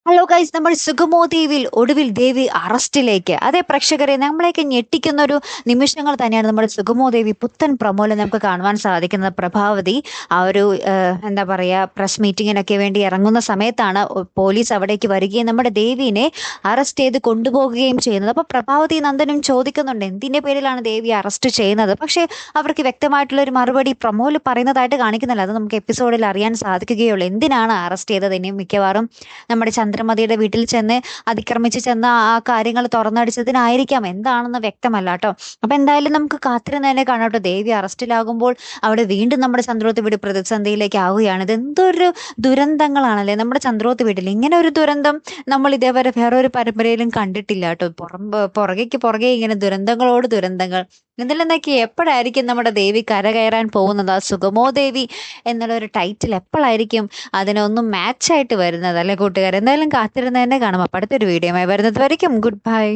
Hello guys, നമ്മൾ സുഗമോ ദ്വീപിൽ ഒടുവിൽ ദേവി അറസ്റ്റിലേക്ക്. അതെ പ്രേക്ഷകരെ, നമ്മളെയൊക്കെ ഞെട്ടിക്കുന്ന ഒരു നിമിഷങ്ങൾ തന്നെയാണ് നമ്മുടെ സുഗമോ ദേവി പുത്തൻ പ്രമോയിൽ നമുക്ക് കാണുവാൻ സാധിക്കുന്നത്. പ്രഭാവതി ആ ഒരു എന്താ പറയുക, പ്രസ് മീറ്റിങ്ങിനൊക്കെ വേണ്ടി ഇറങ്ങുന്ന സമയത്താണ് പോലീസ് അവിടേക്ക് വരികയും നമ്മുടെ ദേവീനെ അറസ്റ്റ് ചെയ്ത് കൊണ്ടുപോകുകയും ചെയ്യുന്നത്. അപ്പോൾ പ്രഭാവതി നന്ദനും ചോദിക്കുന്നുണ്ട് എന്തിൻ്റെ പേരിലാണ് ദേവി അറസ്റ്റ് ചെയ്യുന്നത്. പക്ഷേ അവർക്ക് വ്യക്തമായിട്ടുള്ള ഒരു മറുപടി പ്രമോയിൽ പറയുന്നതായിട്ട് കാണിക്കുന്നില്ല. അത് നമുക്ക് എപ്പിസോഡിൽ അറിയാൻ സാധിക്കുകയുള്ളൂ എന്തിനാണ് അറസ്റ്റ് ചെയ്തത്. ഇനി മിക്കവാറും നമ്മുടെ ചന്ദ്രമതിയുടെ വീട്ടിൽ ചെന്ന് അതിക്രമിച്ച് ചെന്ന ആ കാര്യങ്ങൾ തുറന്നടിച്ചതിനായിരിക്കാം, എന്താണെന്ന് വ്യക്തമല്ല കേട്ടോ. അപ്പൊ എന്തായാലും നമുക്ക് കാത്തിരുന്ന് തന്നെ കാണാം കേട്ടോ. ദേവി അറസ്റ്റിലാകുമ്പോൾ അവിടെ വീണ്ടും നമ്മുടെ ചന്ദ്രോത്ത് വീട് പ്രതിസന്ധിയിലേക്ക് ആവുകയാണ്. ഇത് എന്തൊരു ദുരന്തങ്ങളാണല്ലേ നമ്മുടെ ചന്ദ്രോത്ത് വീട്ടിൽ. ഇങ്ങനെ ഒരു ദുരന്തം നമ്മൾ ഇതേവരെ വേറൊരു പരമ്പരയിലും കണ്ടിട്ടില്ല കേട്ടോ. പുറകെ ഇങ്ങനെ ദുരന്തങ്ങളോട് ദുരന്തങ്ങൾ. ഇതിലെന്തൊക്കെ എപ്പോഴായിരിക്കും നമ്മുടെ ദേവി കരകയറാൻ പോകുന്നത്? ആ സുഗമോ ദേവി എന്നുള്ള ഒരു ടൈറ്റിൽ എപ്പോഴായിരിക്കും അതിനൊന്നും മാച്ചായിട്ട് വരുന്നത് അല്ലെ കൂട്ടുകാർ? എന്തായാലും കാത്തിരുന്ന് തന്നെ കാണാം. അപ്പം അടുത്തൊരു വീഡിയോ വരുന്നത് വരയ്ക്കും. Good bye.